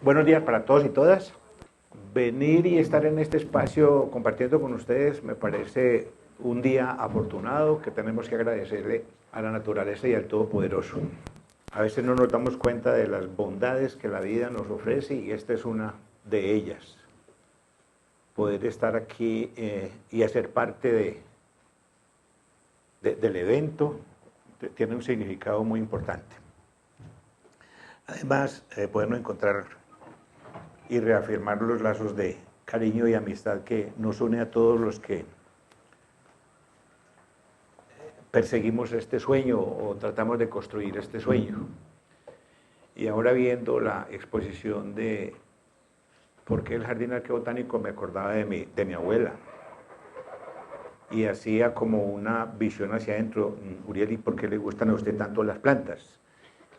Buenos días para todos y todas. Venir y estar en este espacio compartiendo con ustedes me parece un día afortunado que tenemos que agradecerle a la naturaleza y al Todopoderoso. A veces no nos damos cuenta de las bondades que la vida nos ofrece y esta es una de ellas. Poder estar aquí y hacer parte del evento tiene un significado muy importante. Además, podernos encontrar y reafirmar los lazos de cariño y amistad que nos une a todos los que perseguimos este sueño o tratamos de construir este sueño. Y ahora viendo la exposición de ¿por qué el Jardín Arqueobotánico? Me acordaba de mi abuela. Y hacía como una visión hacia adentro. Uriel, ¿y por qué le gustan a usted tanto las plantas?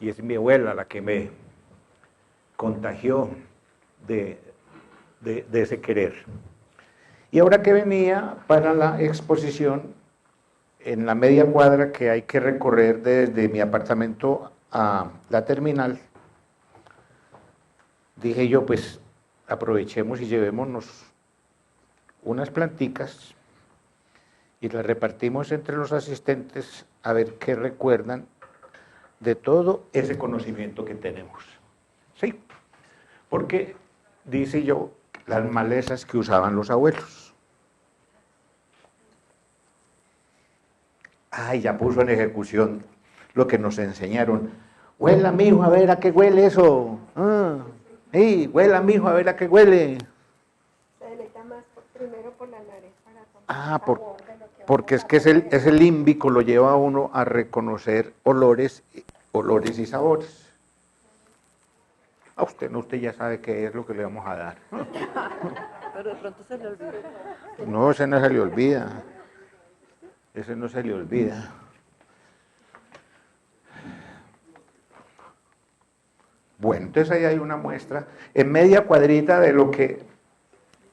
Y es mi abuela la que me contagió de ese querer. Y ahora que venía para la exposición, en la media cuadra que hay que recorrer desde mi apartamento a la terminal, dije yo, pues aprovechemos y llevémonos unas planticas y las repartimos entre los asistentes a ver qué recuerdan de todo ese conocimiento que tenemos. Sí, porque dice yo, las malezas que usaban los abuelos. Ay, ya puso en ejecución lo que nos enseñaron. Huela, mijo, a ver a qué huele eso. Sí, huela, mijo, a ver a qué huele. Se deleita más primero por la nariz para porque es que ese límbico lo lleva a uno a reconocer olores y sabores. A usted ya sabe qué es lo que le vamos a dar. Pero de pronto se le olvida. No, ese no se le olvida. Ese no se le olvida. Bueno, entonces ahí hay una muestra en media cuadrita de lo que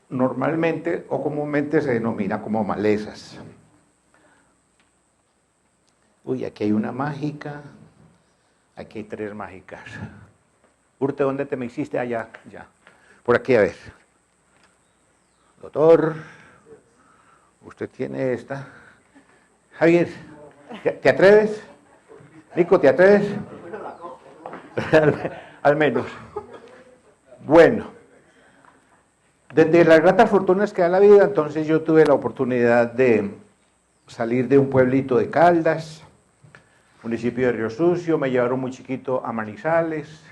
normalmente o comúnmente se denomina como malezas. Uy, aquí hay una mágica, aquí hay 3 mágicas. Urte, ¿dónde te me hiciste? Allá, ya. Por aquí, a ver. Doctor, usted tiene esta. Javier, ¿te atreves? Nico, ¿te atreves? Al menos. Bueno, desde las gratas fortunas que da la vida, entonces yo tuve la oportunidad de salir de un pueblito de Caldas, municipio de Río Sucio, me llevaron muy chiquito a Manizales.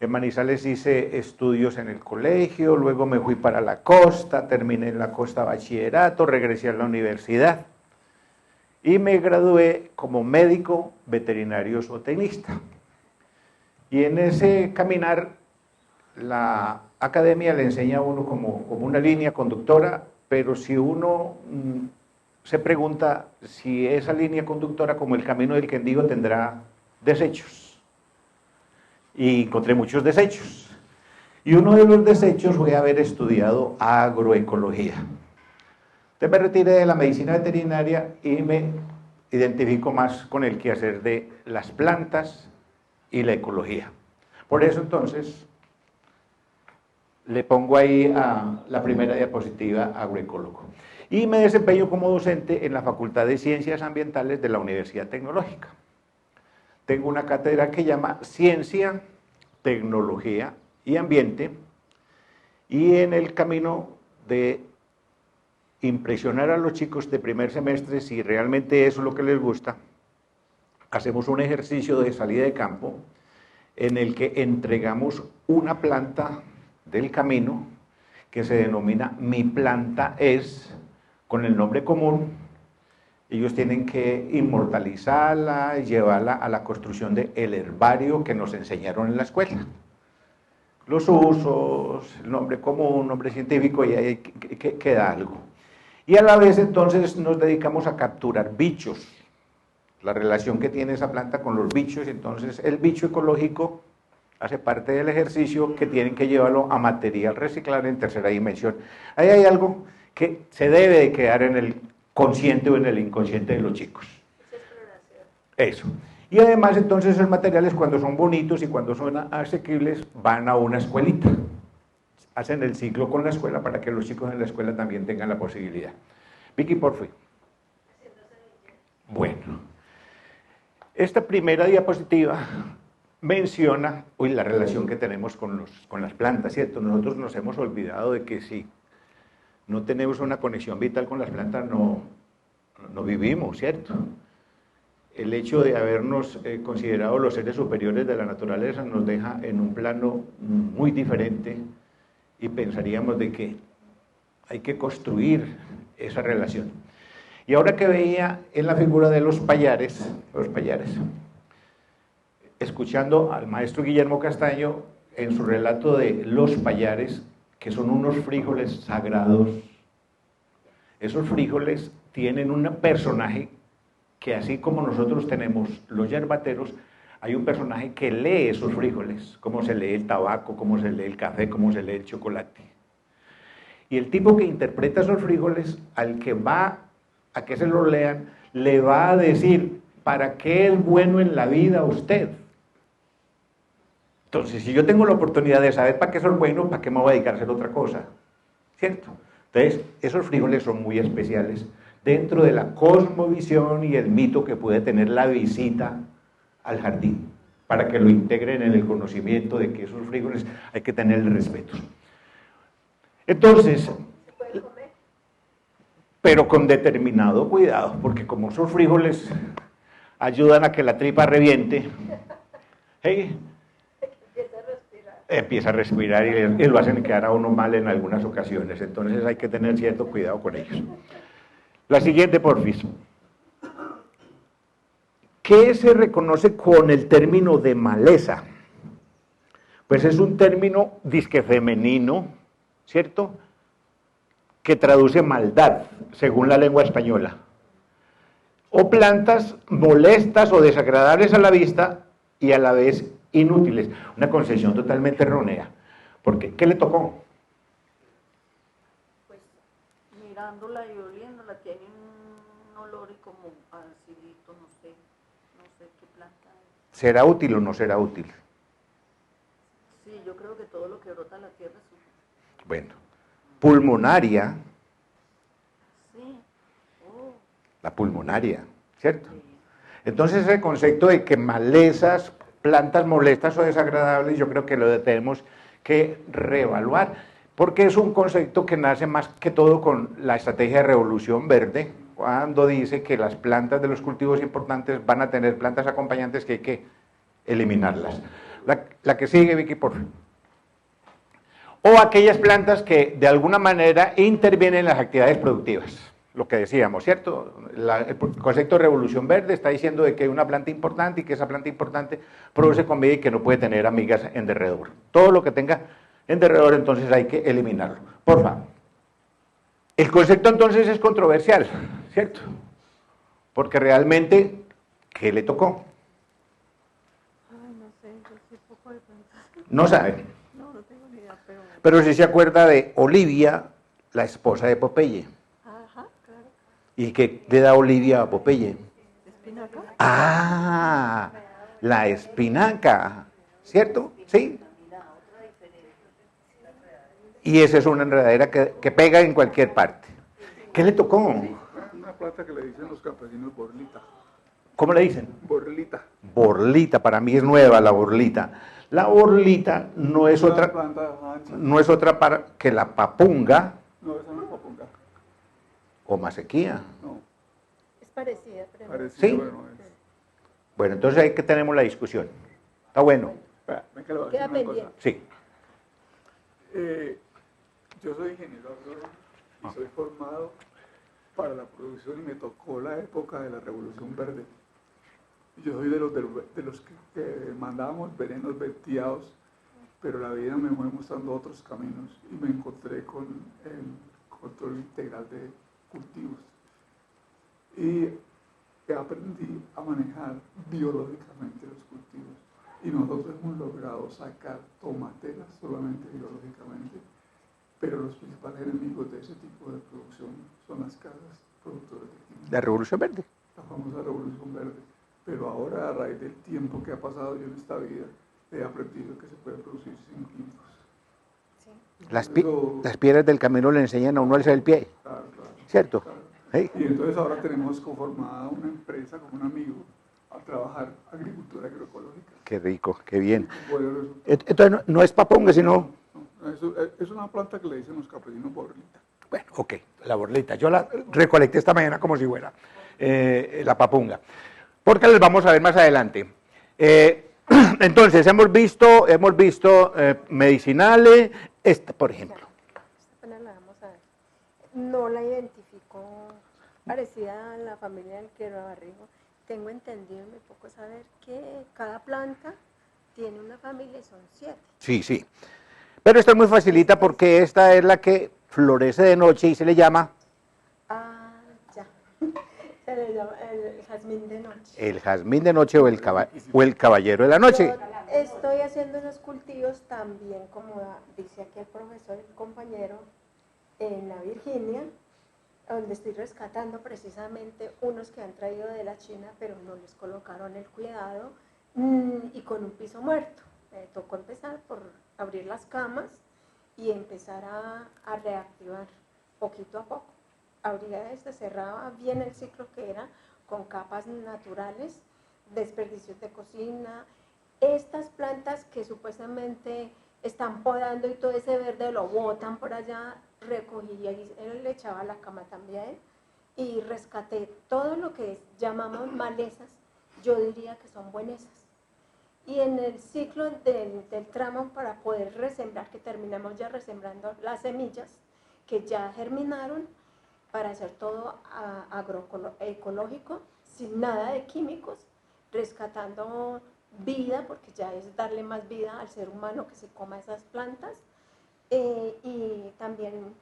En Manizales hice estudios en el colegio, luego me fui para la costa, terminé en la costa bachillerato, regresé a la universidad y me gradué como médico veterinario zootecnista. Y en ese caminar, la academia le enseña a uno como una línea conductora, pero si uno se pregunta si esa línea conductora, como el camino del Quendío, tendrá desechos. Y encontré muchos desechos. Y uno de los desechos fue haber estudiado agroecología. Entonces me retiré de la medicina veterinaria y me identifico más con el quehacer de las plantas y la ecología. Por eso entonces le pongo ahí a la primera diapositiva agroecólogo. Y me desempeño como docente en la Facultad de Ciencias Ambientales de la Universidad Tecnológica. Tengo una cátedra que llama Ciencia, Tecnología y Ambiente, y en el camino de impresionar a los chicos de primer semestre, si realmente eso es lo que les gusta, hacemos un ejercicio de salida de campo en el que entregamos una planta del camino que se denomina Mi Planta Es, con el nombre común. Ellos tienen que inmortalizarla, llevarla a la construcción del herbario que nos enseñaron en la escuela. Los usos, el nombre común, nombre científico, y ahí queda algo. Y a la vez entonces nos dedicamos a capturar bichos, la relación que tiene esa planta con los bichos. Entonces el bicho ecológico hace parte del ejercicio que tienen que llevarlo a material reciclable en tercera dimensión. Ahí hay algo que se debe de quedar en el consciente o en el inconsciente de los chicos. Eso. Y además entonces esos materiales cuando son bonitos y cuando son asequibles van a una escuelita. Hacen el ciclo con la escuela para que los chicos en la escuela también tengan la posibilidad. Vicky, por fin. Bueno, esta primera diapositiva menciona la relación que tenemos con las plantas, ¿cierto? Nosotros nos hemos olvidado de que si no tenemos una conexión vital con las plantas, no vivimos, ¿cierto? El hecho de habernos considerado los seres superiores de la naturaleza nos deja en un plano muy diferente y pensaríamos de que hay que construir esa relación. Y ahora que veía en la figura de los pallares, escuchando al maestro Guillermo Castaño en su relato de los pallares, que son unos frijoles sagrados, esos frijoles tienen un personaje que así como nosotros tenemos los yerbateros, hay un personaje que lee esos frijoles, cómo se lee el tabaco, cómo se lee el café, cómo se lee el chocolate. Y el tipo que interpreta esos frijoles, al que va a que se los lean, le va a decir, ¿para qué es bueno en la vida usted? Entonces, si yo tengo la oportunidad de saber para qué son buenos, ¿para qué me voy a dedicar a hacer otra cosa? ¿Cierto? Entonces, esos frijoles son muy especiales dentro de la cosmovisión y el mito que puede tener la visita al jardín, para que lo integren en el conocimiento de que esos frijoles hay que tener respeto. Entonces, pero con determinado cuidado, porque como esos frijoles ayudan a que la tripa reviente, ¿hey? Empieza a respirar y lo hacen quedar a uno mal en algunas ocasiones, entonces hay que tener cierto cuidado con ellos. La siguiente, porfis. ¿Qué se reconoce con el término de maleza? Pues es un término disque femenino, ¿cierto?, que traduce maldad, según la lengua española. O plantas molestas o desagradables a la vista y a la vez inútiles. Una concepción totalmente errónea. Porque, ¿qué le tocó? Pues mirándola y oliéndola, tiene un olor y como acidito, no sé qué planta es. ¿Será útil o no será útil? Sí, yo creo que todo lo que brota en la tierra es útil. Bueno, pulmonaria, Sí. Oh. la pulmonaria, ¿cierto? Entonces ese concepto de que malezas, plantas molestas o desagradables, yo creo que lo tenemos que reevaluar, porque es un concepto que nace más que todo con la estrategia de Revolución Verde, cuando dice que las plantas de los cultivos importantes van a tener plantas acompañantes que hay que eliminarlas. La que sigue, Vicky, por favor. O aquellas plantas que de alguna manera intervienen en las actividades productivas, lo que decíamos, ¿cierto? El concepto de Revolución Verde está diciendo de que hay una planta importante y que esa planta importante produce comida y que no puede tener amigas en derredor. Todo lo que tenga en derredor entonces hay que eliminarlo. Por favor. El concepto entonces es controversial, ¿cierto? Porque realmente, ¿qué le tocó? Ay, no sé, yo soy poco de plantas. No sabe. No tengo ni idea, pero... Pero sí se acuerda de Olivia, la esposa de Popeye. Ajá, claro. ¿Y qué le da Olivia a Popeye? ¿Espinaca? Ah, la espinaca, ¿cierto? Sí. Y esa es una enredadera que pega en cualquier parte. ¿Qué le tocó? Una planta que le dicen los campesinos borlita. ¿Cómo le dicen? Borlita. Borlita, para mí es nueva la borlita. La borlita no es otra, Planta ancha. no es otra que la papunga No, esa no es papunga. o masequía. No, Es parecida, pero no. parecida, Sí. pero no es. Bueno, entonces ahí que tenemos la discusión. Está bueno. Espera, ven que le voy a Queda decir una cosa. pendiente. Sí. Yo soy ingeniero agrónomo y soy formado para la producción y me tocó la época de la Revolución Verde. Yo soy de los que mandábamos venenos vertiados, pero la vida me fue mostrando otros caminos y me encontré con el control integral de cultivos. Y aprendí a manejar biológicamente los cultivos. Y nosotros hemos logrado sacar tomateras solamente biológicamente, pero los principales enemigos de ese tipo de producción son las casas productoras de químicos. La Revolución Verde. La famosa Revolución Verde. pero ahora a raíz del tiempo que ha pasado yo en esta vida, he aprendido que se puede producir sin químicos. Las piedras del camino le enseñan a uno a alzar el pie, Claro, claro. ¿cierto? Claro. ¿Sí? Y entonces ahora tenemos conformada una empresa con un amigo a trabajar agricultura agroecológica. Qué rico, qué bien. Buenos resultados. Entonces no es paponga, sino... No, es una planta que le dicen los campesinos borlita. Bueno, ok, la borlita. Yo la recolecté esta mañana como si fuera la papunga. Porque las vamos a ver más adelante. Entonces, hemos visto medicinales, esta, por ejemplo. Esta apenas la vamos a ver. No la identificó, parecida a la familia del quebrabarrigo. Tengo entendido, me poco saber que cada planta tiene una familia y son 7. Sí, sí. Pero esta es muy facilita porque esta es la que florece de noche y se le llama... Ah, ya. Se le llama el jazmín de noche. El jazmín de noche o el caballero de la noche. Yo estoy haciendo unos cultivos también, como dice aquí el profesor, el compañero, en la Virginia, donde estoy rescatando precisamente unos que han traído de la China, pero no les colocaron el cuidado y con un piso muerto. Me tocó empezar por abrir las camas y empezar a reactivar poquito a poco. Abría cerraba bien el ciclo que era con capas naturales, desperdicios de cocina. Estas plantas que supuestamente están podando y todo ese verde lo botan por allá, recogí y él le echaba a la cama también y rescaté todo lo que llamamos malezas, yo diría que son buenesas. Y en el ciclo del tramo para poder resembrar, que terminamos ya resembrando las semillas que ya germinaron, para hacer todo agroecológico, sin nada de químicos, rescatando vida, porque ya es darle más vida al ser humano que se coma esas plantas, y también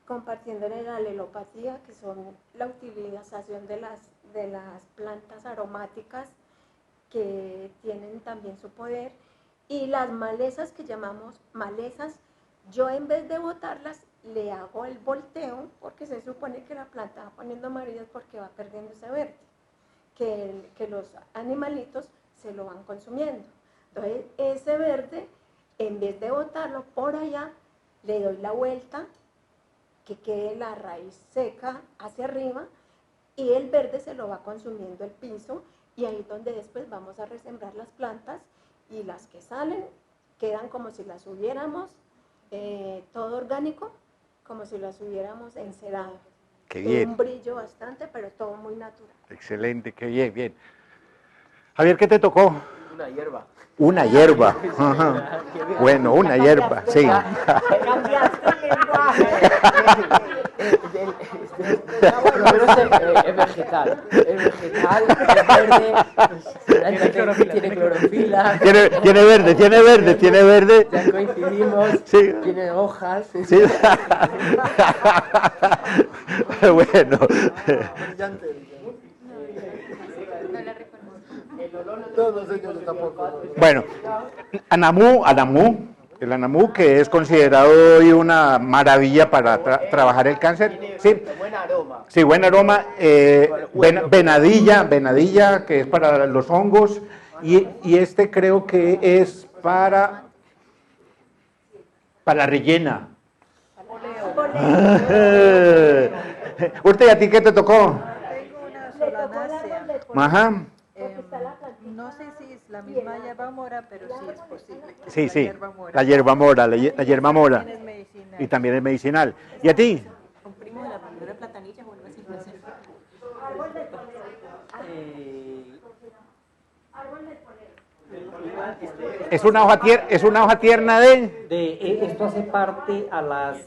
compartiéndole la alelopatía, que son la utilización de las plantas aromáticas, que tienen también su poder, y las malezas que llamamos malezas, yo en vez de botarlas, le hago el volteo, porque se supone que la planta va poniendo amarillas porque va perdiendo ese verde, que los animalitos se lo van consumiendo. Entonces, ese verde, en vez de botarlo por allá, le doy la vuelta, que quede la raíz seca hacia arriba, y el verde se lo va consumiendo el piso, y ahí es donde después vamos a resembrar las plantas, y las que salen quedan como si las hubiéramos todo orgánico, como si las hubiéramos encerado. Qué bien. Un brillo bastante, pero todo muy natural. Excelente, qué bien, bien. Javier, ¿qué te tocó? Una hierba. Una hierba. Ajá. Bueno, una hierba, sí. Cambiaste el lenguaje. Es vegetal. Es vegetal, es verde, tiene clorofila. Tiene verde. Ya coincidimos, Sí. tiene hojas. Sí. Bueno. Todos ellos tampoco. Bueno, el anamú, que es considerado hoy una maravilla para trabajar el cáncer. Sí, Buen aroma. sí, buen aroma. Venadilla, que es para los hongos. Y este creo que es para rellena. Usted, ¿y a ti qué te tocó? Tengo una solanácea. Ajá. No sé si es la misma hierba mora, pero sí es posible. Sí, La sí, hierba mora. la hierba mora. También es medicinal. Y también es medicinal. ¿Y a ti? Un primo de la primera platanilla o algo así, no sé. Es una hoja tierna de... Esto hace parte a las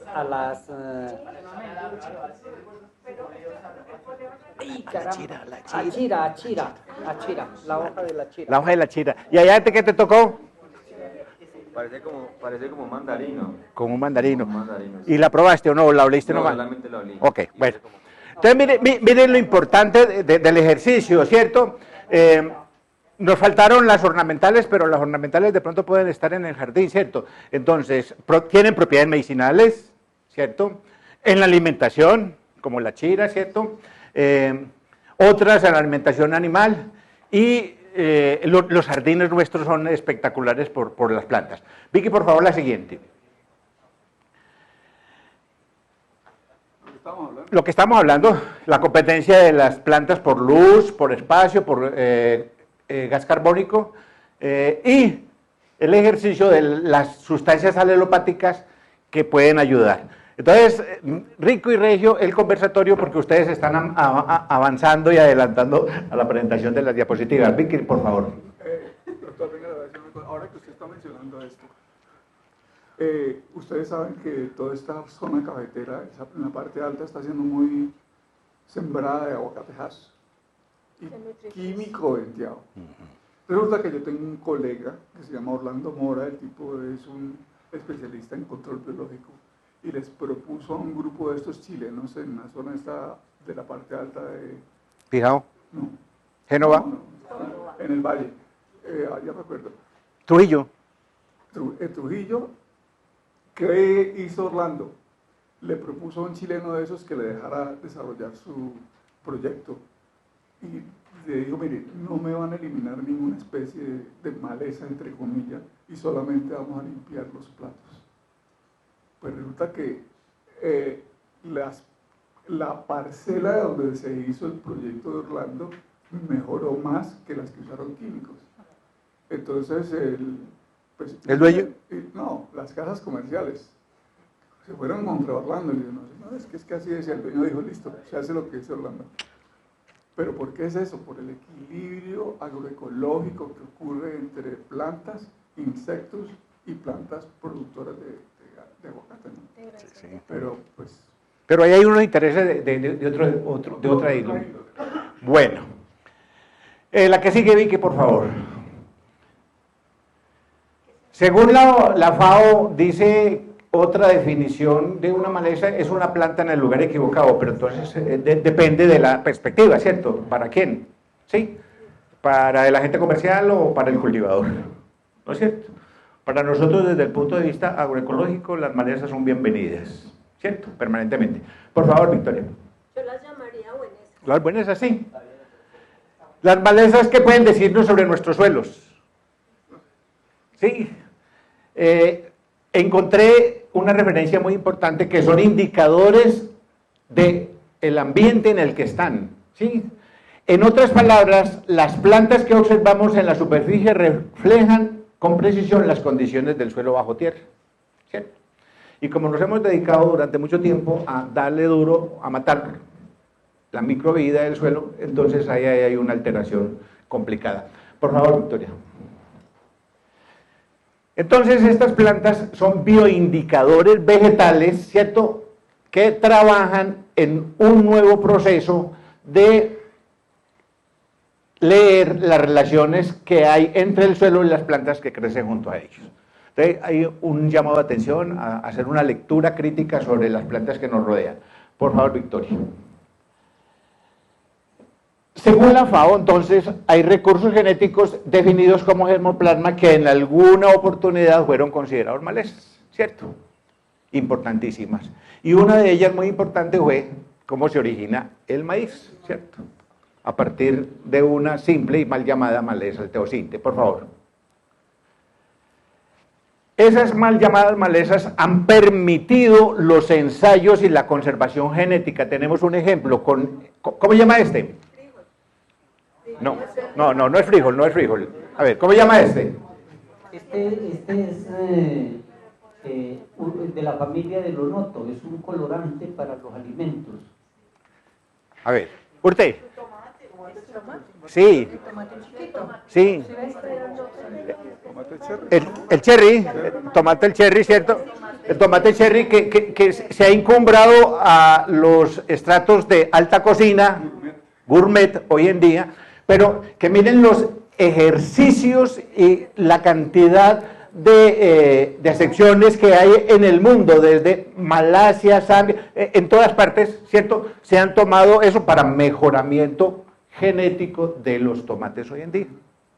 ¡ay, caramba! Achira, la hoja de la chira. La hoja de la chira. ¿Y allá qué te tocó? Parece como un mandarino. Como un mandarino. Como un mandarino, sí. ¿Y la probaste o no? ¿La oliste No, nomás? solamente la olí. Ok, bueno. Entonces, miren lo importante del ejercicio, ¿cierto? Nos faltaron las ornamentales, pero las ornamentales de pronto pueden estar en el jardín, ¿cierto? Entonces, tienen propiedades medicinales, ¿cierto? En la alimentación, como la chira, ¿cierto? Otras en la alimentación animal, y los jardines nuestros son espectaculares por las plantas. Vicky, por favor, la siguiente. Lo que estamos hablando, la competencia de las plantas por luz, por espacio, por gas carbónico y el ejercicio de las sustancias alelopáticas que pueden ayudar. Entonces, rico y regio el conversatorio porque ustedes están avanzando y adelantando a la presentación de las diapositivas. Vicky, por favor. Doctor, venga, ahora que usted está mencionando esto, ustedes saben que toda esta zona cafetera, en la parte alta, está siendo muy sembrada de aguacatejas y químico venteado. Resulta que yo tengo un colega que se llama Orlando Mora, el tipo es un especialista en control biológico, y les propuso a un grupo de estos chilenos en la zona esta de la parte alta de... Fijao. No. Génova. No, en el valle. Ya recuerdo. Trujillo. Trujillo. ¿Qué hizo Orlando? Le propuso a un chileno de esos que le dejara desarrollar su proyecto. Y le dijo, mire, no me van a eliminar ninguna especie de maleza, entre comillas, y solamente vamos a limpiar los platos. Pues resulta que la parcela donde se hizo el proyecto de Orlando mejoró más que las que usaron químicos. Entonces, ¿El dueño? No, las casas comerciales se fueron contra Orlando y le dijeron, no, es que así decía. El dueño dijo, listo, se hace lo que dice Orlando. ¿Pero por qué es eso? Por el equilibrio agroecológico que ocurre entre plantas, insectos y plantas productoras de aguacate, ¿no? Sí. Pero ahí hay unos intereses de otra índole. Bueno. La que sigue, Vicky, por favor. Según la FAO, dice otra definición de una maleza, es una planta en el lugar equivocado, pero entonces depende de la perspectiva, ¿cierto? ¿Para quién? ¿Sí? ¿Para el agente comercial o para el cultivador? ¿No es cierto? Para nosotros, desde el punto de vista agroecológico, las malezas son bienvenidas, ¿cierto? Permanentemente. Por favor, Victoria. Yo las llamaría buenesas. Las buenas así. Las malezas, ¿qué pueden decirnos sobre nuestros suelos? Sí. Encontré una referencia muy importante que son indicadores del ambiente en el que están, ¿sí? En otras palabras, las plantas que observamos en la superficie reflejan con precisión las condiciones del suelo bajo tierra, ¿cierto? Y como nos hemos dedicado durante mucho tiempo a darle duro, a matar la microvida del suelo, entonces ahí hay una alteración complicada. Por favor, Victoria. Entonces, estas plantas son bioindicadores vegetales, ¿cierto?, que trabajan en un nuevo proceso de leer las relaciones que hay entre el suelo y las plantas que crecen junto a ellos. Entonces, hay un llamado de atención a hacer una lectura crítica sobre las plantas que nos rodean. Por favor, Victoria. Según la FAO, entonces, hay recursos genéticos definidos como germoplasma que en alguna oportunidad fueron considerados malezas, ¿cierto? Importantísimas. Y una de ellas muy importante fue cómo se origina el maíz, ¿cierto? A partir de una simple y mal llamada maleza, el teosinte. Por favor. Esas mal llamadas malezas han permitido los ensayos y la conservación genética. Tenemos un ejemplo con... ¿Cómo se llama este? No es frijol, no es frijol. A ver, ¿cómo se llama este? Este es de la familia del onoto, es un colorante para los alimentos. A ver, ¿usted? Sí. Sí. El cherry, el tomate cherry, ¿cierto? El tomate cherry que se ha encumbrado a los estratos de alta cocina, gourmet hoy en día, pero que miren los ejercicios y la cantidad de secciones que hay en el mundo, desde Malasia, Zambia, en todas partes, ¿cierto? Se han tomado eso para mejoramiento genético de los tomates hoy en día,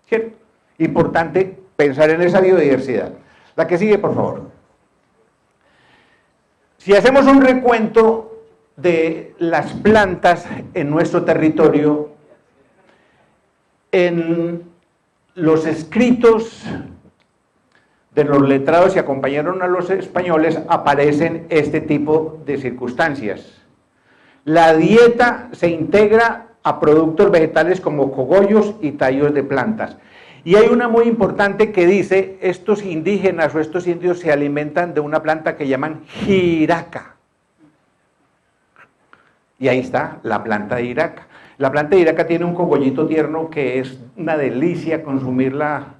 ¿cierto? Importante pensar en esa biodiversidad. La que sigue, por favor. Si hacemos un recuento de las plantas en nuestro territorio, En los escritos de los letrados que acompañaron a los españoles aparecen este tipo de circunstancias. La dieta se integra a productos vegetales como cogollos y tallos de plantas. Y hay una muy importante que dice, estos indígenas o estos indios se alimentan de una planta que llaman jiraca. Y ahí está la planta de jiraca. La planta de jiraca tiene un cogollito tierno que es una delicia consumirla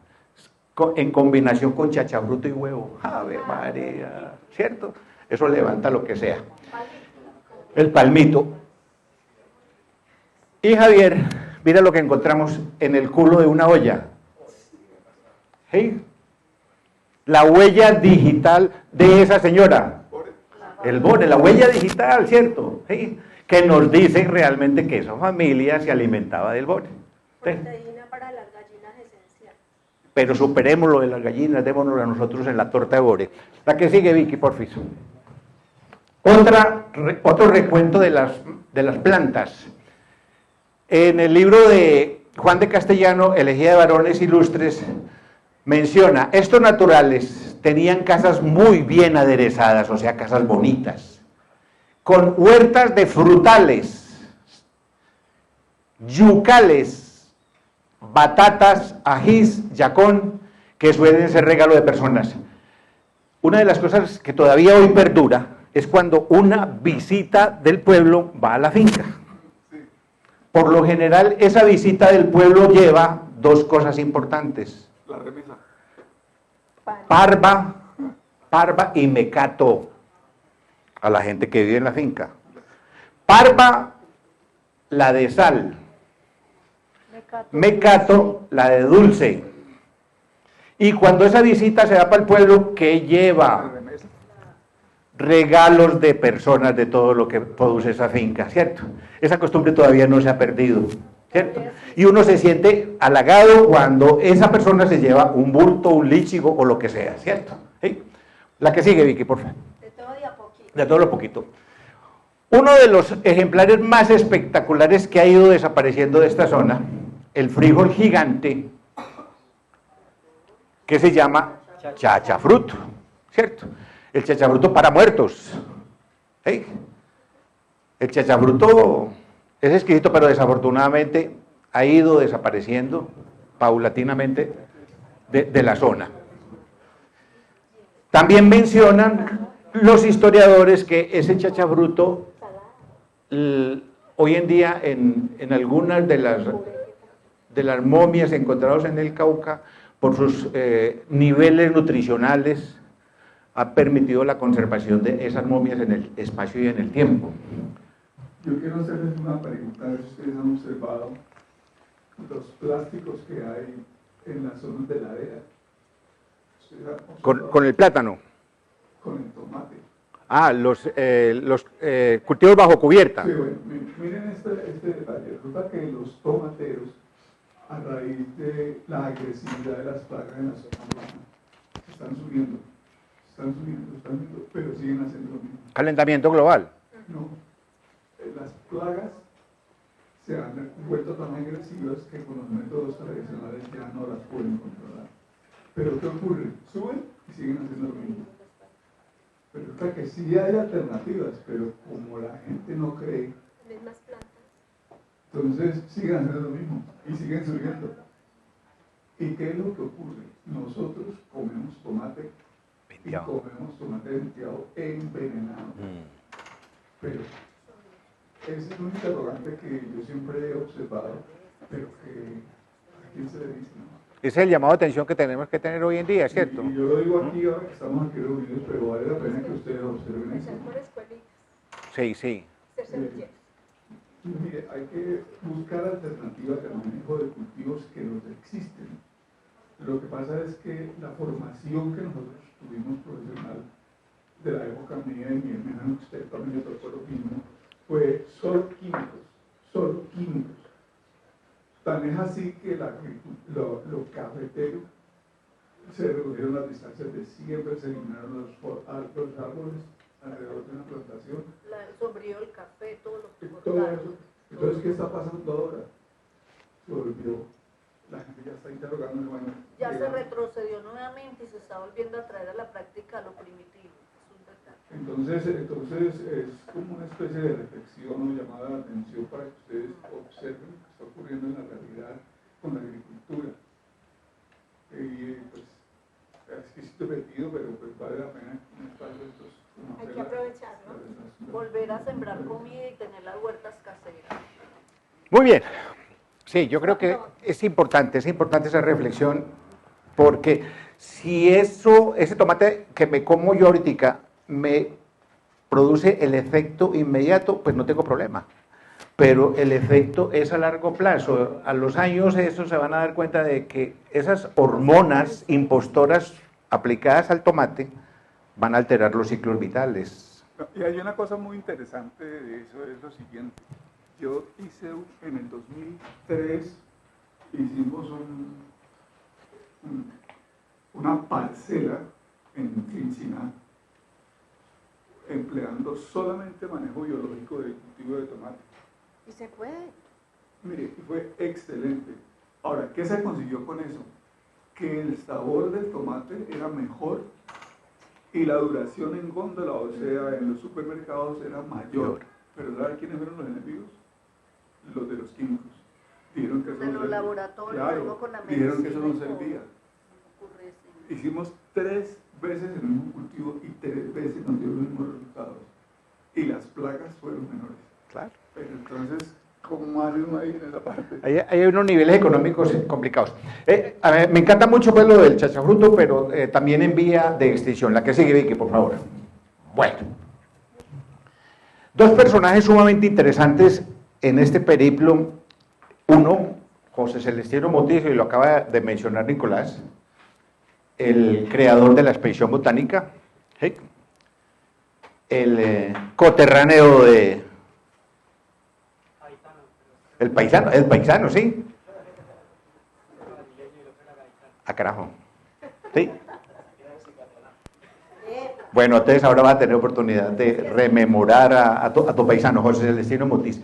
en combinación con chachabruto y huevo. ¡Ave María! ¿Cierto? Eso levanta lo que sea. El palmito. Y Javier, mira lo que encontramos en el culo de una olla. ¿Sí? La huella digital de esa señora. El bore, la huella digital, ¿cierto? ¿Sí? Que nos dice realmente que esa familia se alimentaba del bore. ¿Sí? Proteína para las gallinas esencial. Pero superemos lo de las gallinas, démonos a nosotros en la torta de bore. La que sigue, Vicky, porfis. Otro recuento de las plantas. En el libro de Juan de Castellano, Elegía de varones ilustres, menciona, estos naturales tenían casas muy bien aderezadas, o sea, casas bonitas, con huertas de frutales, yucales, batatas, ajís, yacón, que suelen ser regalo de personas. Una de las cosas que todavía hoy perdura es cuando una visita del pueblo va a la finca. Por lo general, esa visita del pueblo lleva dos cosas importantes. La remesa. Parva y mecato a la gente que vive en la finca. Parva, la de sal. Mecato, la de dulce. Y cuando esa visita se va para el pueblo, ¿qué lleva? Regalos de personas de todo lo que produce esa finca, ¿cierto? Esa costumbre todavía no se ha perdido, ¿cierto? Y uno se siente halagado cuando esa persona se lleva un bulto, un líchigo o lo que sea, ¿cierto? ¿Sí? La que sigue, Vicky, por favor. De todo y a poquito. De todo lo poquito. Uno de los ejemplares más espectaculares que ha ido desapareciendo de esta zona, el frijol gigante, que se llama chachafruto, ¿cierto? El chachabruto para muertos. ¿Sí? El chachabruto es exquisito, pero desafortunadamente ha ido desapareciendo paulatinamente de la zona. También mencionan los historiadores que ese chachabruto hoy en día en algunas de las momias encontradas en el Cauca, por sus niveles nutricionales, ha permitido la conservación de esas momias en el espacio y en el tiempo. Yo quiero hacerles una pregunta. Ustedes han observado los plásticos que hay en las zonas de ladera. Con el plátano. Con el tomate. Ah, los cultivos bajo cubierta. Sí, bueno, miren este detalle. Resulta que los tomateros, a raíz de la agresividad de las plagas en la zona urbana, están subiendo, pero siguen haciendo lo mismo. Calentamiento global. No, las plagas se han vuelto tan agresivas que con los métodos tradicionales ya no las pueden controlar. Pero ¿qué ocurre? Suben y siguen haciendo lo mismo. Pero resulta que sí hay alternativas, pero como la gente no cree, Mismas plantas. entonces siguen haciendo lo mismo y siguen subiendo. ¿Y qué es lo que ocurre? Nosotros comemos tomate y comemos tomate venteado envenenado. Pero ese es un interrogante que yo siempre he observado, pero que a quién se le dice, ¿no? Ese es el llamado de atención que tenemos que tener hoy en día, ¿cierto? Y yo lo digo aquí ahora que estamos aquí reunidos, pero vale la pena que ustedes observen eso. Empezar por escuelitas. Sí, sí. Ser semilleros. Mire, hay que buscar alternativas de manejo de cultivos que los existen. Lo que pasa es que la formación que nosotros tuvimos profesional de la época mía y mi hermana, usted también le tocó lo mismo, fue solo químicos. Tan es así que los cafeteros se redujeron las distancias de siempre, se eliminaron los árboles alrededor de una plantación. El sombrío, el café, todo lo que Todo eso. Entonces, ¿qué está pasando ahora? Se volvió la gente ya está interrogando, bueno, Ya se digamos, retrocedió nuevamente y se está volviendo a traer a la práctica lo primitivo. Es un detalle. entonces es como una especie de reflexión o llamada de atención para que ustedes observen lo que está ocurriendo en la realidad con la agricultura. Y pues es que sí te metido, pero pues vale la pena en espacio estos Hay que aprovecharlo. Volver a sembrar comida y tener las huertas caseras. Muy bien. Sí, yo creo que es importante esa reflexión, porque si ese tomate que me como yo ahorita me produce el efecto inmediato, pues no tengo problema. Pero el efecto es a largo plazo. A los años eso se van a dar cuenta de que esas hormonas impostoras aplicadas al tomate van a alterar los ciclos vitales. Y hay una cosa muy interesante de eso, es lo siguiente. Yo hice en el 2003, hicimos una parcela en Cincinnati, empleando solamente manejo biológico del cultivo de tomate. Y se puede. Mire, y fue excelente. Ahora, ¿qué se consiguió con eso? Que el sabor del tomate era mejor y la duración en góndola, o sea, en los supermercados era mayor. Pero ¿saben quiénes fueron los enemigos? Los de los químicos. Dijeron que eso De no los servía. laboratorios, Claro, algo con la dijeron que eso no medicina y servía. todo. Ocurre así. Hicimos 3 veces el mismo cultivo y 3 veces nos dio los mismos resultados. Y las plagas fueron menores. Claro. Pero entonces, ¿cómo hace uno ahí en esa parte? Hay unos niveles económicos complicados. A ver, me encanta mucho pues, lo del chachafruto, pero también en vía de extinción. La que sigue, Vicky, por favor. Bueno. Dos personajes sumamente interesantes en este periplo. Uno, José Celestino Motis, y lo acaba de mencionar Nicolás, el creador de la expedición botánica, ¿sí? El coterráneo de... El paisano, sí. Ah, carajo. Sí. Bueno, entonces ahora vas a tener oportunidad de rememorar a tu paisano, José Celestino Motis.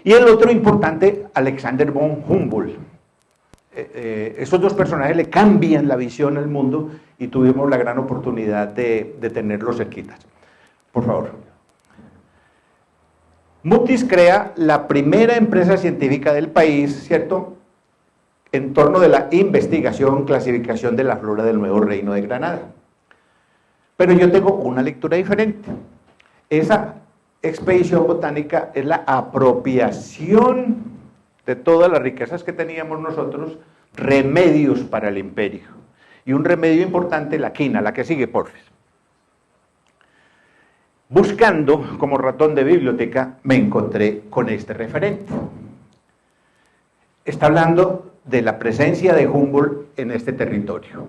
Y el otro importante, Alexander von Humboldt. Esos dos personajes le cambian la visión al mundo y tuvimos la gran oportunidad de tenerlos cerquitas. Por favor. Mutis crea la primera empresa científica del país, ¿cierto?, en torno de la investigación, clasificación de la flora del Nuevo Reino de Granada. Pero yo tengo una lectura diferente. Esa expedición botánica es la apropiación de todas las riquezas que teníamos nosotros, remedios para el imperio. Y un remedio importante, la quina, la que sigue, porfis. Buscando como ratón de biblioteca, me encontré con este referente. Está hablando de la presencia de Humboldt en este territorio.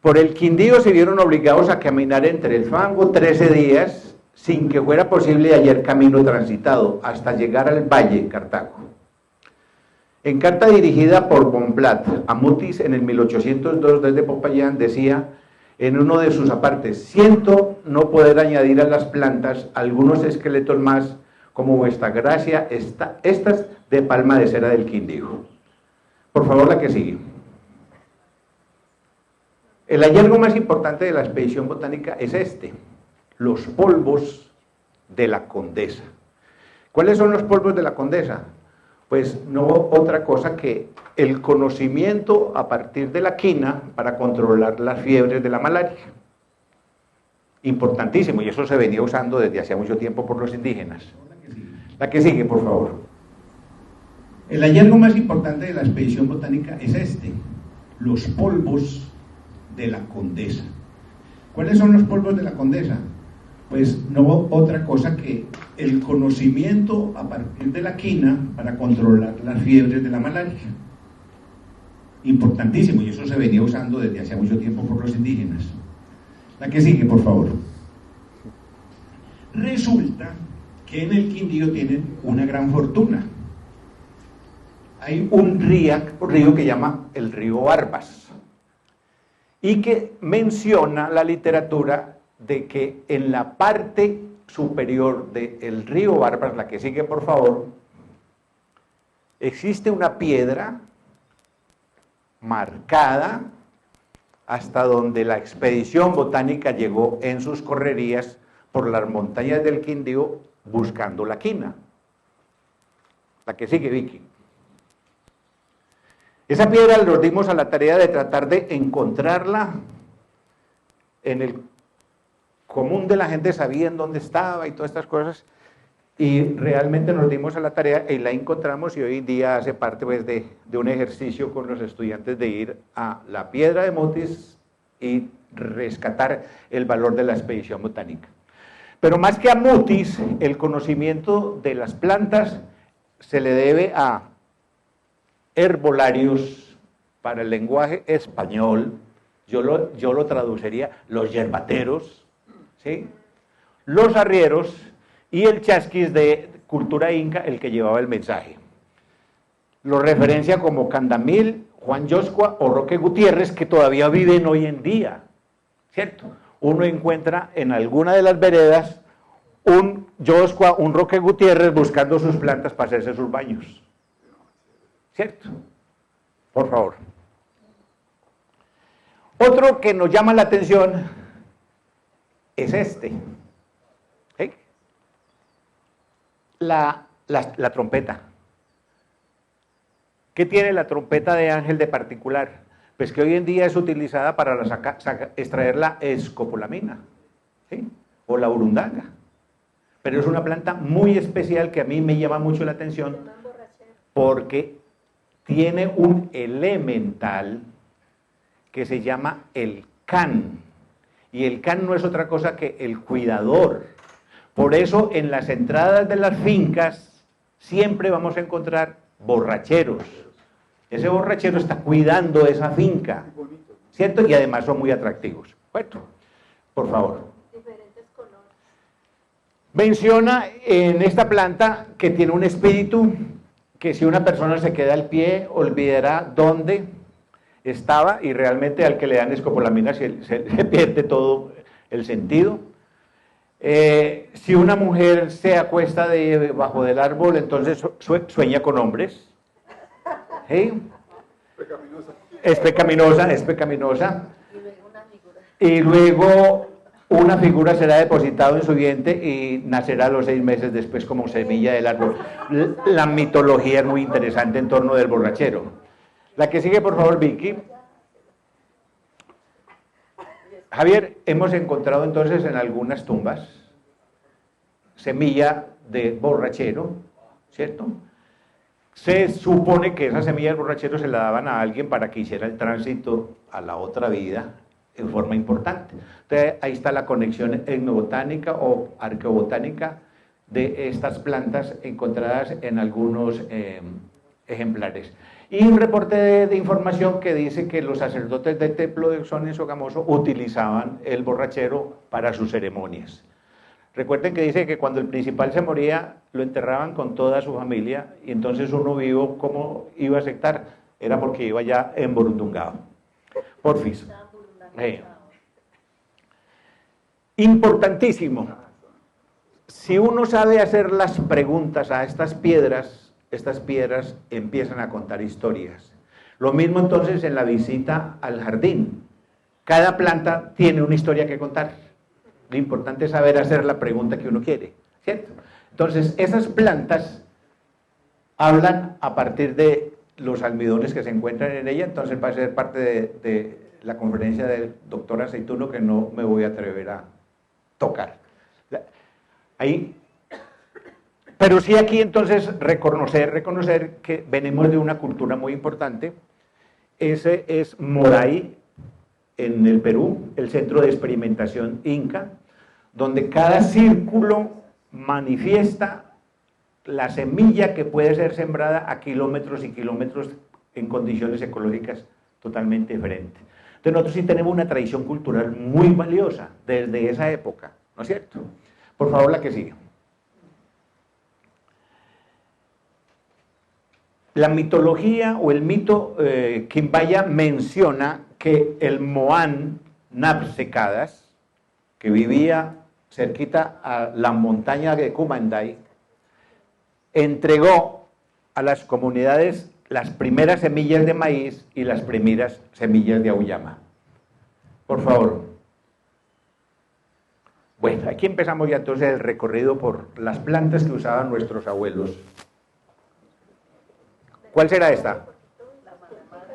Por el Quindío se vieron obligados a caminar entre el fango 13 días sin que fuera posible hallar camino transitado hasta llegar al valle Cartago. En carta dirigida por Bonplat a Mutis en el 1802 desde Popayán decía en uno de sus apartes: siento no poder añadir a las plantas algunos esqueletos más como vuestra gracia estas de palma de cera del Quindío. Por favor, la que sigue. El hallazgo más importante de la expedición botánica es este: los polvos de la Condesa. ¿Cuáles son los polvos de la Condesa? Pues no otra cosa que el conocimiento a partir de la quina para controlar las fiebres de la malaria. Importantísimo, y eso se venía usando desde hacía mucho tiempo por los indígenas. La que sigue, por favor. El hallazgo más importante de la expedición botánica es este: los polvos de la Condesa. ¿Cuáles son los polvos de la Condesa? Pues no otra cosa que el conocimiento a partir de la quina para controlar las fiebres de la malaria. Importantísimo, y eso se venía usando desde hace mucho tiempo por los indígenas. La que sigue, por favor. Resulta que en el Quindío tienen una gran fortuna. Hay un río que llama el río Barbas, y que menciona la literatura de que en la parte superior del río Barbas, la que sigue por favor, existe una piedra marcada hasta donde la expedición botánica llegó en sus correrías por las montañas del Quindío buscando la quina. La que sigue, Vicky. Esa piedra nos dimos a la tarea de tratar de encontrarla en el común de la gente, sabían dónde estaba y todas estas cosas, y realmente nos dimos a la tarea y la encontramos, y hoy en día hace parte pues, de un ejercicio con los estudiantes de ir a la piedra de Mutis y rescatar el valor de la expedición botánica. Pero más que a Mutis, el conocimiento de las plantas se le debe a herbolarios para el lenguaje español, yo lo traduciría los yerbateros, ¿sí? Los arrieros y el chasquis de cultura inca, el que llevaba el mensaje. Lo referencia como Candamil, Juan Yoscua o Roque Gutiérrez, que todavía viven hoy en día, ¿cierto? Uno encuentra en alguna de las veredas un Yoscua, un Roque Gutiérrez buscando sus plantas para hacerse sus baños, ¿cierto? Por favor. Otro que nos llama la atención es este. ¿Sí? La trompeta. ¿Qué tiene la trompeta de ángel de particular? Pues que hoy en día es utilizada para extraer la escopolamina, ¿sí? O la burundanga. Pero es una planta muy especial que a mí me llama mucho la atención porque tiene un elemental que se llama el can, y el can no es otra cosa que el cuidador. Por eso en las entradas de las fincas siempre vamos a encontrar borracheros. Ese borrachero está cuidando esa finca, ¿cierto? Y además son muy atractivos. Bueno, por favor. Diferentes colores. Menciona en esta planta que tiene un espíritu que si una persona se queda al pie olvidará dónde estaba, y realmente al que le dan escopolamina se pierde todo el sentido. Si una mujer se acuesta debajo del árbol, entonces sueña con hombres. ¿Sí? Es pecaminosa. Y luego una figura será depositada en su vientre y nacerá a los 6 meses después como semilla del árbol. La mitología es muy interesante en torno del borrachero. La que sigue, por favor, Vicky. Javier, hemos encontrado entonces en algunas tumbas semilla de borrachero, ¿cierto? Se supone que esa semilla del borrachero se la daban a alguien para que hiciera el tránsito a la otra vida en forma importante. Entonces, ahí está la conexión etnobotánica o arqueobotánica de estas plantas encontradas en algunos ejemplares. Y un reporte de información que dice que los sacerdotes del templo de Oxón en Sogamoso utilizaban el borrachero para sus ceremonias. Recuerden que dice que cuando el principal se moría, lo enterraban con toda su familia, y entonces uno vivo, ¿cómo iba a aceptar? Era porque iba ya emborundungado. Porfis. Importantísimo. Si uno sabe hacer las preguntas a estas piedras empiezan a contar historias. Lo mismo entonces en la visita al jardín. Cada planta tiene una historia que contar. Lo importante es saber hacer la pregunta que uno quiere, ¿cierto? Entonces, esas plantas hablan a partir de los almidones que se encuentran en ella, entonces va a ser parte de la conferencia del doctor Aceituno que no me voy a atrever a tocar. Ahí. Pero sí aquí entonces reconocer que venimos de una cultura muy importante. Ese es Moray, en el Perú, el centro de experimentación inca, donde cada círculo manifiesta la semilla que puede ser sembrada a kilómetros y kilómetros en condiciones ecológicas totalmente diferentes. Entonces nosotros sí tenemos una tradición cultural muy valiosa desde esa época, ¿no es cierto? Por favor, la que sigue. La mitología o el mito quimbaya menciona que el Moán Napsecadas, que vivía cerquita a la montaña de Cumanday, entregó a las comunidades las primeras semillas de maíz y las primeras semillas de auyama. Por favor. Bueno, aquí empezamos ya entonces el recorrido por las plantas que usaban nuestros abuelos. ¿Cuál será esta?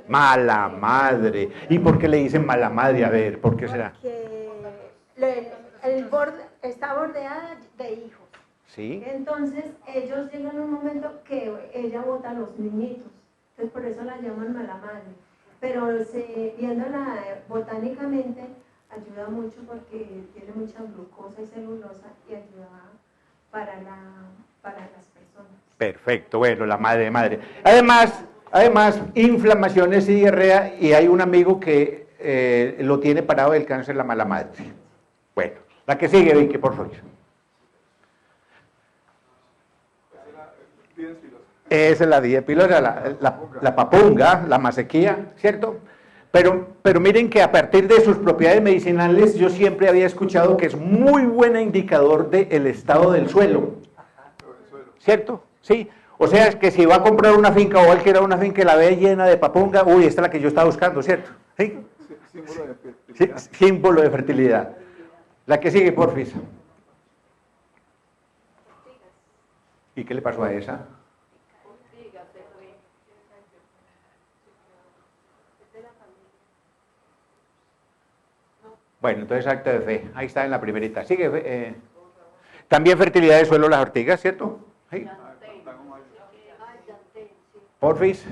Mala madre. ¿Y por qué le dicen mala madre? A ver, ¿por qué será? Porque está bordeada de hijos. ¿Sí? Entonces, ellos llegan a un momento que ella bota a los niñitos. Entonces, por eso la llaman mala madre. Pero viéndola botánicamente, ayuda mucho porque tiene mucha glucosa y celulosa y ayuda para las personas. Perfecto, bueno, la madre. Además, inflamaciones y diarrea, y hay un amigo que lo tiene parado del cáncer, la mala madre. Bueno, la que sigue, Vicky, por favor. Esa es la dietilosa, la papunga, la masequía, ¿cierto? Pero miren que a partir de sus propiedades medicinales, yo siempre había escuchado que es muy buen indicador del estado del suelo, ¿cierto? Sí. O sea, es que si va a comprar una finca o él quiere una finca y la ve llena de papunga, uy, esta es la que yo estaba buscando, ¿cierto? ¿Sí? Símbolo de fertilidad. Sí, símbolo de fertilidad. La que sigue, porfis. ¿Y qué le pasó a esa? Bueno, entonces acto de fe. Ahí está en la primerita. Sigue. También fertilidad de suelo las ortigas, ¿cierto? ¿Sí? Porfis.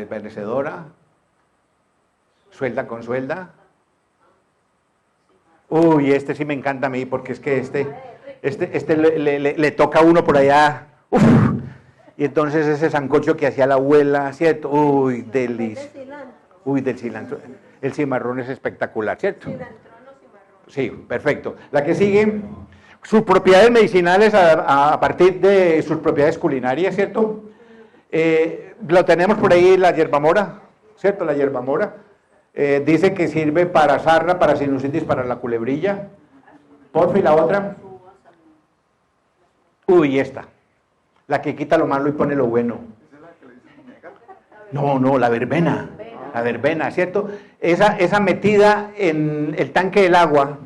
Vencedora. Suelda con suelda. Uy, este sí me encanta a mí porque es que este le toca a uno por allá. Uf. Y entonces ese sancocho que hacía la abuela, ¿cierto? Uy, delis. Uy, del cilantro. El cimarrón es espectacular, ¿cierto? Sí, perfecto. La que sigue, sus propiedades medicinales a partir de sus propiedades culinarias, ¿cierto? Lo tenemos por ahí, la hierbamora, ¿cierto? La hierbamora. Dice que sirve para sarna, para sinusitis, para la culebrilla. Porfi, la otra. Uy, esta. La que quita lo malo y pone lo bueno. No, la verbena. La verbena, ¿cierto? Esa metida en el tanque del agua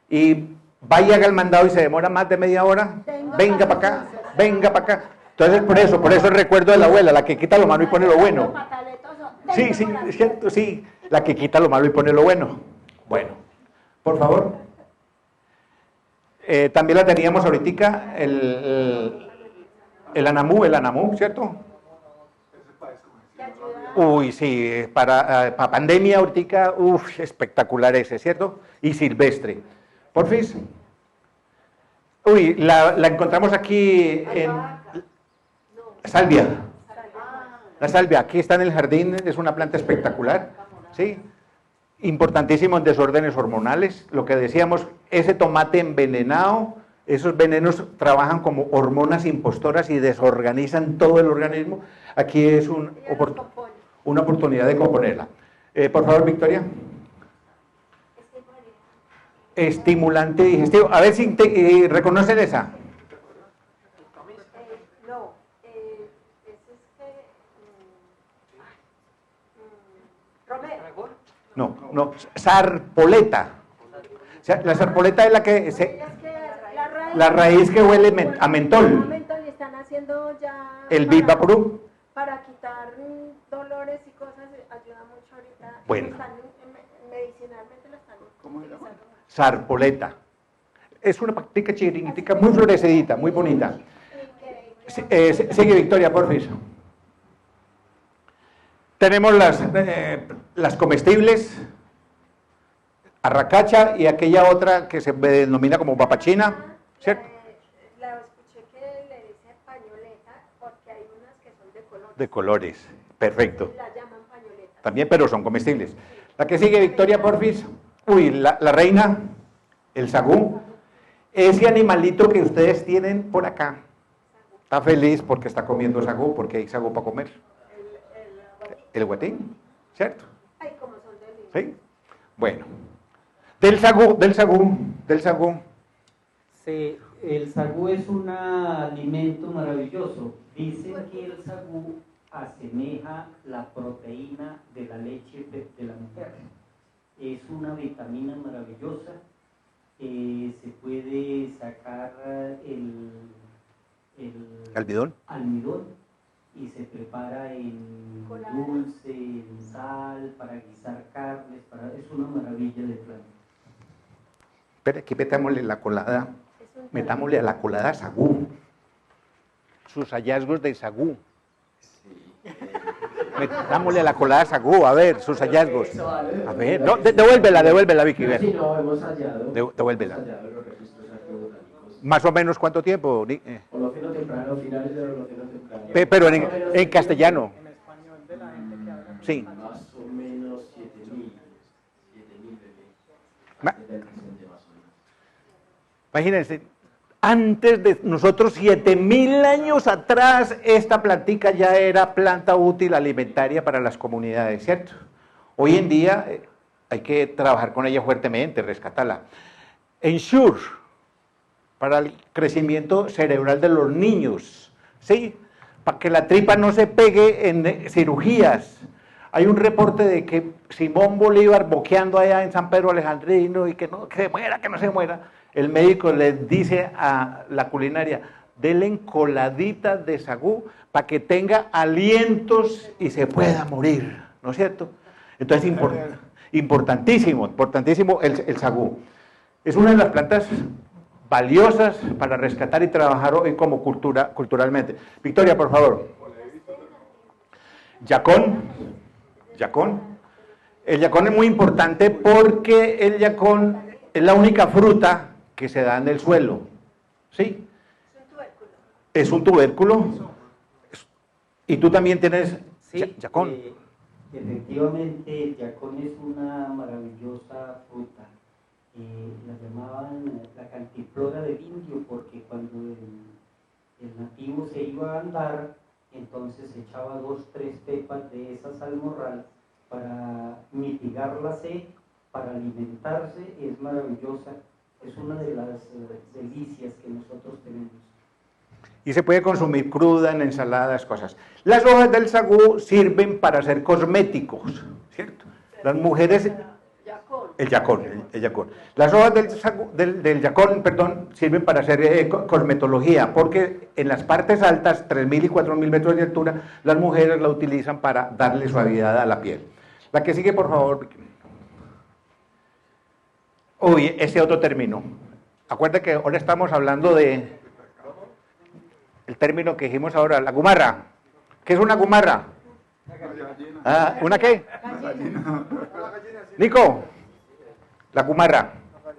y vaya al mandado y se demora más de media hora. Venga para acá, venga para acá. Entonces, por eso el recuerdo de la abuela, la que quita lo malo y pone lo bueno. Sí, es cierto, sí. La que quita lo malo y pone lo bueno. Bueno, por favor. También la teníamos ahorita, el anamú, ¿cierto? Uy, sí, para pandemia ahorita, espectacular ese, ¿cierto? Y silvestre. Porfis. Uy, la encontramos aquí en salvia. La salvia, aquí está en el jardín, es una planta espectacular, ¿sí? Importantísimo en desórdenes hormonales. Lo que decíamos, ese tomate envenenado, esos venenos trabajan como hormonas impostoras y desorganizan todo el organismo. Aquí es una oportunidad de componerla. Por favor, Victoria. Estimulante digestivo. A ver si reconocen esa. No, sarpoleta. O sea, la sarpoleta es la que la raíz que huele a mentol. Están haciendo ya el Big Vaporub. Para quitar dolores y cosas, ayuda mucho ahorita. Bueno. Medicinalmente lo están utilizando. Sarpoleta. Es una práctica chiringuitica muy florecidita, muy bonita. Sigue Victoria, porfis. Tenemos las comestibles, arracacha y aquella otra que se denomina como papachina, ¿cierto? La escuché que le dice pañoleta porque hay unas que son de colores. De colores, perfecto. La llaman pañoleta. También, pero son comestibles. La que sigue, Victoria, porfis. Uy, la reina, el sagú. Ese animalito que ustedes tienen por acá está feliz porque está comiendo sagú, porque hay sagú para comer. El guatín, ¿cierto? Ay, como son deliciosos. ¿Sí? Bueno. Del sagú. Sí, El sagú es un alimento maravilloso. Dicen que el sagú asemeja la proteína de la leche de la mujer. Es una vitamina maravillosa. Se puede sacar el ¿Almidón? almidón y se prepara en dulce, en sal, para guisar carnes, es una maravilla de planta. Espera, aquí metámosle a la colada sagú. Sus hallazgos de sagú. Metámosle a la colada sagú, a ver, sus hallazgos. A ver, no, devuélvela, Vicky. Ver. Sí, no, hemos hallado. Devuélvela. Hemos hallado los registros arqueobotánicos. ¿Más o menos cuánto tiempo? Holoceno temprano, finales del Holoceno temprano. Pero en castellano. En español de la gente que habla. Sí. Más o menos 7.000 bebés. Ma- Antes del presente, más o menos. Imagínense, antes de nosotros, 7.000 años atrás, esta plantica ya era planta útil alimentaria para las comunidades, ¿cierto? Hoy en día hay que trabajar con ella fuertemente, rescatarla. Ensure, para el crecimiento cerebral de los niños, ¿sí? Para que la tripa no se pegue en cirugías. Hay un reporte de que Simón Bolívar, boqueando allá en San Pedro Alejandrino, y que se muera, que no se muera, el médico le dice a la culinaria, denle coladitas de sagú para que tenga alientos y se pueda morir, ¿no es cierto? Entonces, importantísimo el sagú. Es una de las plantas valiosas para rescatar y trabajar hoy como culturalmente. Victoria, por favor. Yacón. El yacón es muy importante porque el yacón es la única fruta que se da en el suelo. ¿Sí? Es un tubérculo. Y tú también tienes yacón. Efectivamente, el yacón es una maravillosa fruta. La llamaban la cantiflora del indio porque cuando el nativo se iba a andar, entonces echaba 2, 3 pepas de esas al morral para mitigar la sed, para alimentarse. Es maravillosa, es una de las delicias que nosotros tenemos. Y se puede consumir cruda, en ensaladas, cosas. Las hojas del sagú sirven para hacer cosméticos, ¿cierto? Las mujeres... El yacón. Las hojas del yacón, sirven para hacer cosmetología, porque en las partes altas, 3.000 y 4.000 metros de altura, las mujeres la utilizan para darle suavidad a la piel. La que sigue, por favor. Uy, ese otro término. Acuérdate que ahora estamos hablando de... El término que dijimos ahora, la gumarra. ¿Qué es una gumarra? ¿Una qué? Nico. La gumarra.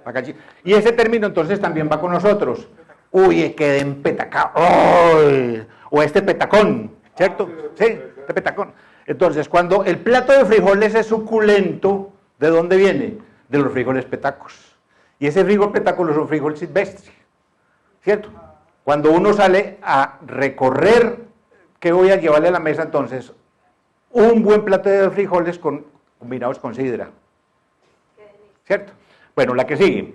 La gallina. Y ese término entonces también va con nosotros. Uy, quedé empetacado. ¡Ay! O este petacón, ¿cierto? Sí, este petacón. Entonces, cuando el plato de frijoles es suculento, ¿de dónde viene? De los frijoles petacos. Y ese frijol petaco es un frijol silvestre, ¿cierto? Cuando uno sale a recorrer, ¿qué voy a llevarle a la mesa entonces? Un buen plato de frijoles combinados con sidra. ¿Cierto? Bueno, la que sigue.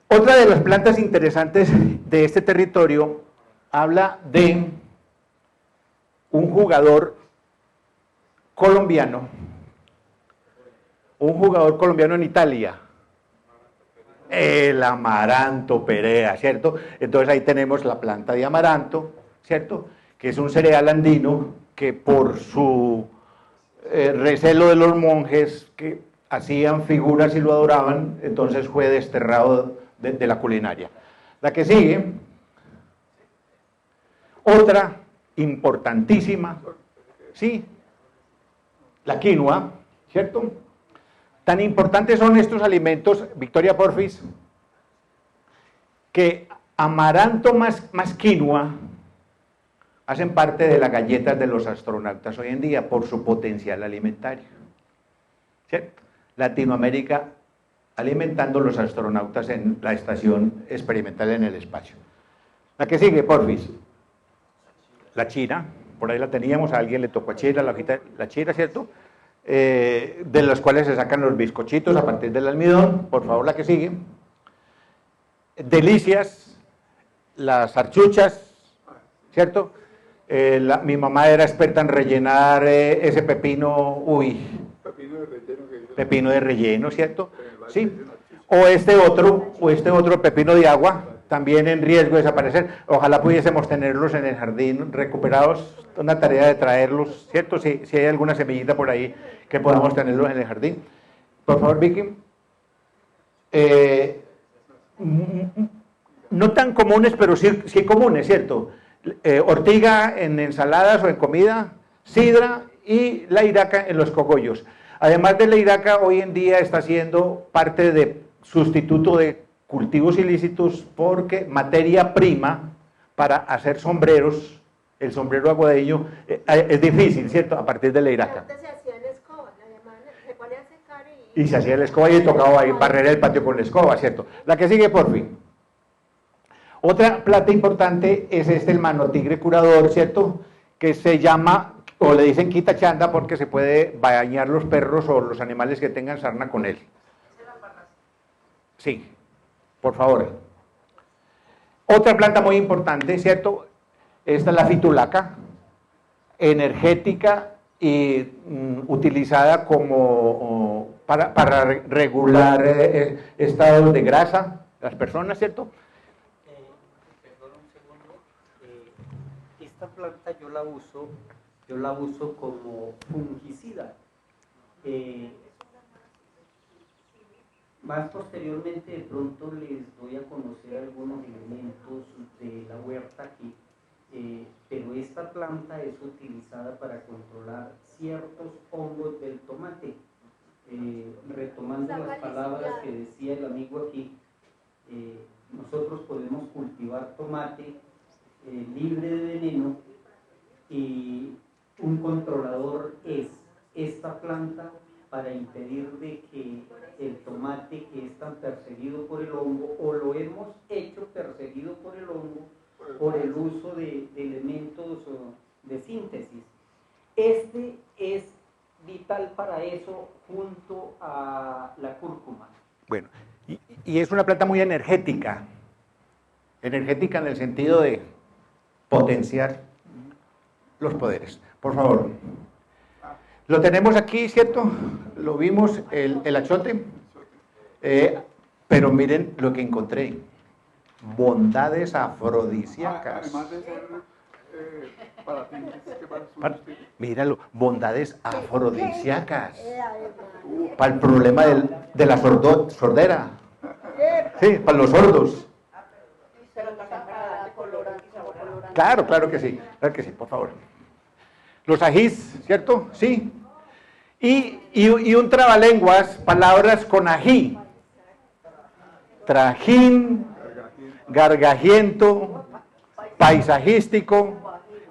Otra de las plantas interesantes de este territorio habla de un jugador colombiano en Italia, el amaranto perea, ¿cierto? Entonces ahí tenemos la planta de amaranto, ¿cierto? Que es un cereal andino que por su recelo de los monjes que hacían figuras y lo adoraban, entonces fue desterrado de la culinaria. La que sigue, otra importantísima, ¿sí? La quinoa, ¿cierto? Tan importantes son estos alimentos, Victoria Porfis, que amaranto más quinoa hacen parte de las galletas de los astronautas hoy en día por su potencial alimentario. ¿Cierto? Latinoamérica alimentando a los astronautas en la estación experimental en el espacio. La que sigue, porfis. La chira, por ahí la teníamos, a alguien le tocó a chira, la chira, ¿cierto? de los cuales se sacan los bizcochitos a partir del almidón. Por favor, la que sigue. Delicias, las archuchas, ¿cierto? Mi mamá era experta en rellenar ese pepino, Pepino de relleno que dice. pepino de relleno, ¿cierto? Sí. O este otro pepino de agua, también en riesgo de desaparecer. Ojalá pudiésemos tenerlos en el jardín recuperados, una tarea de traerlos, ¿cierto? Si hay alguna semillita por ahí que podamos tenerlos en el jardín. Por favor, Vicky. No tan comunes, pero sí comunes, ¿cierto? Ortiga en ensaladas o en comida, sidra y la iraca en los cogollos. Además de la iraca, hoy en día está siendo parte de sustituto de cultivos ilícitos porque materia prima para hacer sombreros, el sombrero aguadeño, es difícil, ¿cierto? A partir de la iraca. Antes se hacía la escoba, se pone a secar Y se hacía la escoba y tocaba ahí barrer el patio con la escoba, ¿cierto? La que sigue, por fin. Otra planta importante es el manotigre curador, ¿cierto? Que se llama, o le dicen quitachanda, porque se puede bañar los perros o los animales que tengan sarna con él. Sí, por favor. Otra planta muy importante, ¿cierto? Esta es la fitulaca, energética y utilizada como para regular estados de grasa, las personas, ¿cierto? Perdón un segundo. Esta planta yo la uso como fungicida. Más posteriormente de pronto les doy a conocer algunos elementos de la huerta aquí, pero esta planta es utilizada para controlar ciertos hongos del tomate. Retomando las palabras que decía el amigo aquí, nosotros podemos cultivar tomate libre de veneno y un controlador es esta planta para impedir de que el tomate que es tan perseguido por el hongo, o lo hemos hecho perseguido por el hongo, por el uso de elementos de síntesis. Este es vital para eso junto a la cúrcuma. Bueno, y es una planta muy energética en el sentido de potenciar los poderes. Por favor. Lo tenemos aquí, ¿cierto? Lo vimos, el achote. Pero miren lo que encontré. Bondades afrodisíacas. Además de ser para ti, Míralo, bondades afrodisíacas. Para el problema de la sordera. Sí, para los sordos. Claro, claro que sí, por favor. Los ajís, ¿cierto? Sí. Y un trabalenguas, palabras con ají. Trajín, gargajiento, paisajístico,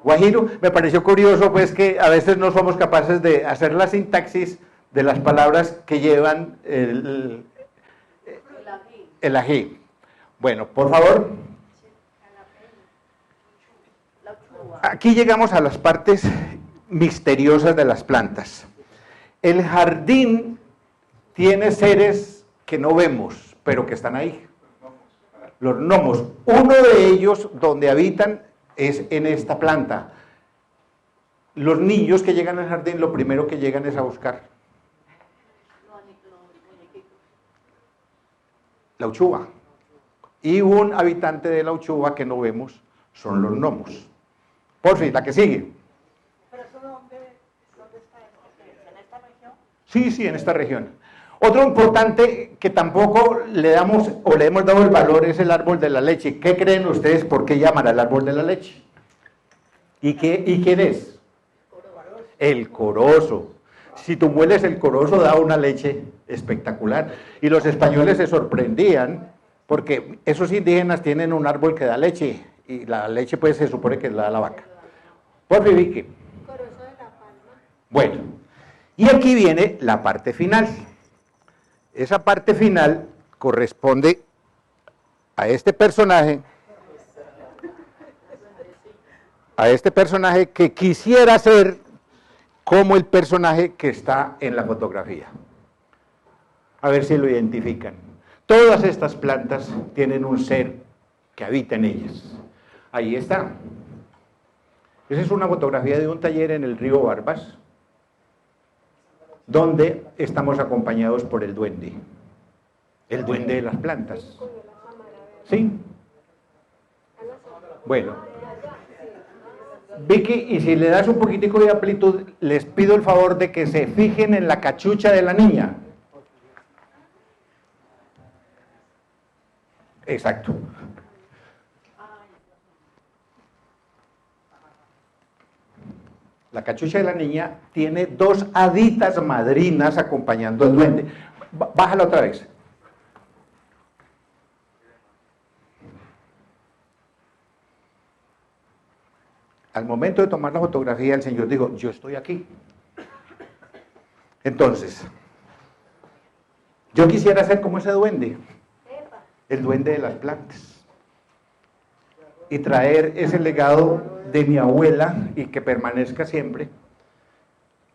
guajiro. Me pareció curioso pues que a veces no somos capaces de hacer la sintaxis de las palabras que llevan el ají. Bueno, por favor. Aquí llegamos a las partes misteriosas de las plantas. El jardín tiene seres que no vemos, pero que están ahí. Los gnomos. Uno de ellos, donde habitan, es en esta planta. Los niños que llegan al jardín, lo primero que llegan es a buscar la uchuva. Y un habitante de la uchuva que no vemos son los gnomos. Por fin, la que sigue. ¿Pero eso dónde está esto? ¿En esta región? Sí, sí, en esta región. Otro importante que tampoco le damos o le hemos dado el valor es el árbol de la leche. ¿Qué creen ustedes por qué llaman al árbol de la leche? ¿Y quién es? El corozo. Si tú mueles el corozo da una leche espectacular. Y los españoles se sorprendían porque esos indígenas tienen un árbol que da leche y la leche pues se supone que la da la vaca. Por Vicky. Corozo de la palma. Bueno, y aquí viene la parte final. Esa parte final corresponde a este personaje que quisiera ser como el personaje que está en la fotografía. A ver si lo identifican. Todas estas plantas tienen un ser que habita en ellas. Ahí está. Esa es una fotografía de un taller en el río Barbas, donde estamos acompañados por el duende de las plantas. ¿Sí? Bueno, Vicky, y si le das un poquitico de amplitud, les pido el favor de que se fijen en la cachucha de la niña. Exacto. La cachucha de la niña tiene dos haditas madrinas acompañando al duende. Bájala otra vez. Al momento de tomar la fotografía, el Señor dijo, yo estoy aquí. Entonces, yo quisiera ser como ese duende, el duende de las plantas, y traer ese legado de mi abuela y que permanezca siempre,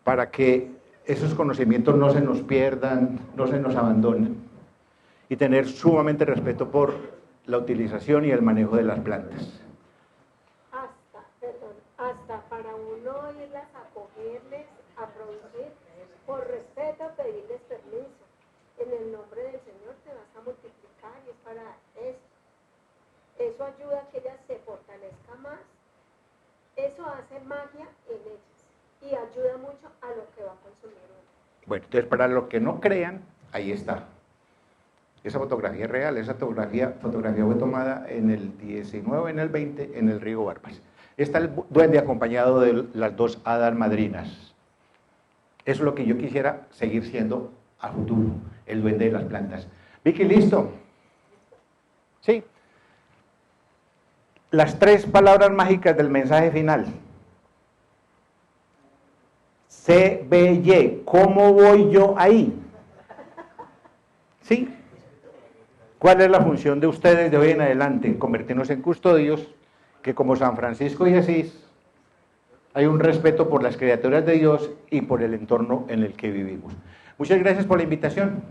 para que esos conocimientos no se nos pierdan, no se nos abandonen, y tener sumamente respeto por la utilización y el manejo de las plantas. Hasta para uno irlas a cogerles, a producir, por respeto pedirles permiso. En el nombre del Señor te vas a multiplicar y es para eso. Eso ayuda a que ellas se fortalezcan más. Eso hace magia en ellas y ayuda mucho a lo que va a consumir uno. Bueno, entonces para los que no crean, ahí está. Esa fotografía es real, esa fotografía fue tomada en el 19, en el 20, en el río Barbas. Está el duende acompañado de las dos hadas madrinas. Eso es lo que yo quisiera seguir siendo a futuro, el duende de las plantas. Vicky, ¿listo? Sí. Las tres palabras mágicas del mensaje final. CBY, ¿cómo voy yo ahí? ¿Sí? ¿Cuál es la función de ustedes de hoy en adelante? Convertirnos en custodios, que como San Francisco y Asís, hay un respeto por las criaturas de Dios y por el entorno en el que vivimos. Muchas gracias por la invitación.